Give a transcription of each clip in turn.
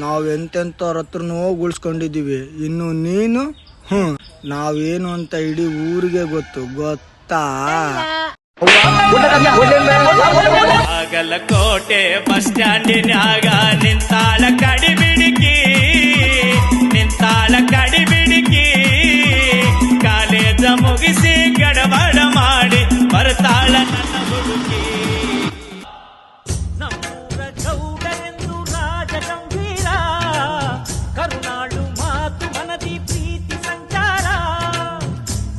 ನಾವ್ ಎಂತೆಂತವ್ರ ಹತ್ರನೂ ಉಳ್ಸ್ಕೊಂಡಿದೀವಿ. ಇನ್ನು ನೀನು ನಾವೇನು ಅಂತ ಇಡೀ ಊರಿಗೆ ಗೊತ್ತಾ? ಬಾಗಲಕೋಟೆ ಬಸ್ ಸ್ಟ್ಯಾಂಡಿನಾಗ ನಿಂತಾಳ ಕಡಿಬಿಡಿಕಿ ಕಾಲೇಜ ಮುಗಿಸಿ ಗಡಬಡ ಮಾಡಿ ಬರ್ತಾಳ ನನ್ನ ಹುಡುಗಿ. ನಮ್ಮೂರ ಗೌಡರೆಂದು ರಾಜ ಗಂಭೀರ, ಕರುನಾಡು ಮಾತು ಮನದಿ ಪ್ರೀತಿ ಸಂಚಾರ.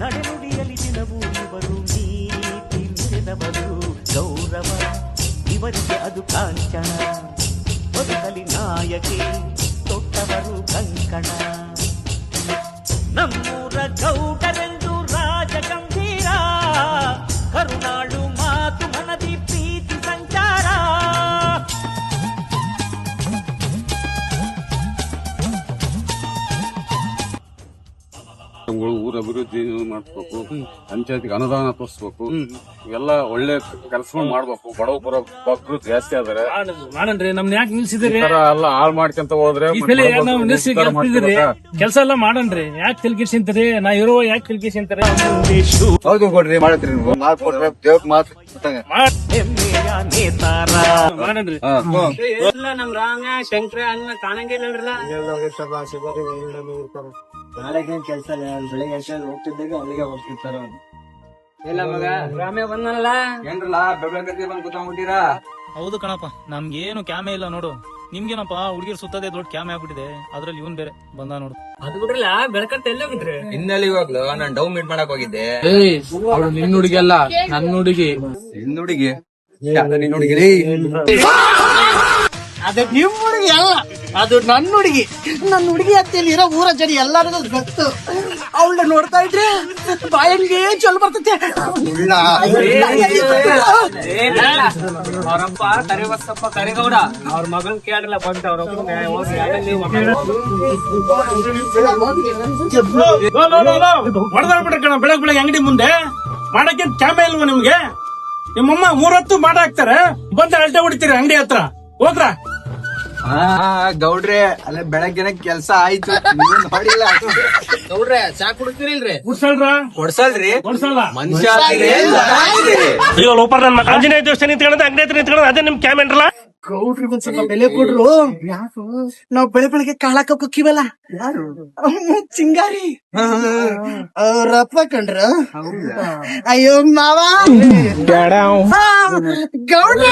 ನಡೆನುಡಿಯಲಿ ದಿನವೂ ಇವರು ನೀತಿ ಮೆರೆದವರು, ಗೌರವ ಇವರಿಗೆ ಅದು ಕಾಂಚನ. ಬದುಕಲಿ ನಾಯಕಿ ತೊಟ್ಟವರು ಕಂಕಣ. ನಮ್ಮೂರ ಗೌಡರೆಂದು ರಾಜ ಗಂಭೀರ, ಕರುನಾಡು ಮಾತು ಮನದಿ ಪ್ರೀತಿ ಸಂಚಾರ. ಊರ ಅಭಿವೃದ್ಧಿ ಮಾಡಿಸ್ಬೇಕು, ಪಂಚಾಯತಿಗೆ ಅನುದಾನ ತೋರಿಸ್ಬೇಕು, ಇವೆಲ್ಲ ಒಳ್ಳೆ ಕೆಲಸಗಳು ಮಾಡ್ಬೇಕು. ಬಡವರ ಭಕ್ತರು ಜಾಸ್ತಿ ಆದ್ರೆ ಮಾಡನ್ರಿ. ನಮ್ನ ಯಾಕೆ ನಿಲ್ಸಿದ್ರಿ? ಎಲ್ಲ ಹಾಳು ಮಾಡ್ಕೊಂತ ಹೋದ್ರೆ ಕೆಲಸ ಎಲ್ಲ ಮಾಡನ್ರಿ. ಯಾಕೆ ತಿಳ್ಕಿಸಿಂತರಿ? ನಾ ಇರೋ ಯಾಕೆ ತಿಳ್ಕಿಸಿಂತರಿ? ಹೌದು ಕೊಡ್ರಿ, ಮಾಡತ್ರಿ ನೀವು ಮಾಡ್ಕೊಟ್ರೆ ದೇವ್ರ ಮಾತು ಮಾಡನ್ರಿ. ನಮ್ ರಾಮ ಶಂಕರ ಅನ್ನ ಕಾಣಂಗಿಲ್ಲ. ನಾಳೆಗೇನ್ ಕೆಲ್ಸ ಬೆಳಿಗ್ಗೆ ಹೋಗ್ತಿದ್ದಾಗ ಅಲ್ಲಿಗೆ ಹೋಗ್ತಿರ್ತಾರ. ಇಲ್ಲ ಮಗ ರಾಮೇ ಬಂದನಲ್ಲ ಏನ್ರಲ್ಲ ಬೆಳಗ್ಗೆ ಬಂದ್ ಕೂತ್ಕೊಂಡ್ಬಿಟ್ಟಿರಾ? ಹೌದು ಕಣಪ್ಪ, ನಮ್ಗೇನು ಕ್ಯಾಮೆ ಇಲ್ಲ ನೋಡು. ನಿಮ್ಗೇನಪ್ಪ ಹುಡುಗಿರ್ ಸುತ್ತದೆ ದೊಡ್ಡ ಕ್ಯಾಮೆ ಆಗ್ಬಿಟ್ಟಿದೆ. ಅದ್ರಲ್ಲಿ ಇವನ್ ಬೇರೆ ಬಂದ ನೋಡು. ಅದು ಬಿಡ್ರಲ್ಲ ಬೆಳಕಂತ ಎಲ್ಲ ಹೋಗಿದ್ರಿ? ಇನ್ನಲ್ಲಿ ಹೋಗ್ಲು ನಾನ್ ಡೌ ಮೀಟ್ ಮಾಡಕ್ ಹೋಗಿದ್ದೆ. ಅವಳು ನಿನ್ ಹುಡುಗಿ ಅಲ್ಲ, ನನ್ನ ಹುಡುಗಿ. ನಿನ್ ಹುಡುಗಿ? ನಿನ್ ಹುಡುಗಿ ಅದು ನಿಮ್ ಹುಡುಗಿ ಅಲ್ಲ, ಅದು ನನ್ನ ಹುಡುಗಿ. ನನ್ನ ಹುಡುಗಿ ಅಂತೇಳಿ ಇರೋ ಊರ ಜನ ಎಲ್ಲರಿಗೂ ಗೊತ್ತು. ಅವಳನ್ನ ನೋಡ್ತಾ ಇದ್ರೆ ಬಾಯಂಗೆ ಚೊಲ್ ಬರ್ತೈತೆ. ಅವ್ರಪ್ಪ ಕರಿಬಸಪ್ಪ ಕರಿಗೌಡ, ಅವ್ರ ಮಗನ್ ಕೇಳಿಲ್ಲ ಬಂತ. ಅವ್ರಪ್ಪ ಹೊಡೆದಾಡ್ಬಿಟ್ರೆ ಕಣ ಬೆಳಗ್ಗೆ ಅಂಗಡಿ ಮುಂದೆ ಮಾಡಕ್ಕೆ ಕ್ಯಾಮೆ ಇಲ್ವಾ ನಿಮ್ಗೆ? ನಿಮ್ಮಮ್ಮ 3 ಹೊತ್ತು ಮಾಡ ಹಾಕ್ತಾರೆ, ಬಂದ ಅಲ್ಟೆ ಹೊಡಿತೀರಿ ಅಂಗಡಿ ಹತ್ರ. ಹೋದ್ರ ಗೌಡ್ರೆ ಅಲ್ಲೇ ಬೆಳಗ್ಗೆನೆ ಕೆಲ್ಸ ಆಯ್ತು. ನೋಡಿಲ್ಲ ಗೌಡ್ರೆ ಚಾ ಕುಡಿತೀರಿಲ್ರಿ? ಕುಡ್ಸಲ್ರ? ಕೊಡ್ಸಲ್ರಿ ಕೊಡ್ಸಲ್ಲ. ಮನುಷ್ಯ ಈಗ ಲೋಪರ್ ನನ್ನ ಆಂಜನೇಯ ದೇವಸ್ಥಾನ ನಿಂತ್ಕೊಳ್ಳೋದು, ಅಂಗಡಿ ಹತ್ರ ನಿಂತ್ಕೊಳ್ಳೋದು, ಅದೇ ನಿಮ್ ಕ್ಯಾಮೆ ಅನ್ರಲ್ಲ. ಗೌಡ್ರಿಗೆ ಒಂದ್ ಸ್ವಲ್ಪ ಬೆಲೆ ಕೊಡ್ರು. ಯಾರು ನಾವ್ ಬೆಳಗ್ಗೆ ಕಾಳಾಕ ಕುಕ್ಕಿವಲ್ಲ, ಚಿಂಗಾರಿ ಅವ್ರಪ್ಪ ಕಂಡ್ರ. ಅಯ್ಯೋ ಮಾವ ಗೌಡ್ರ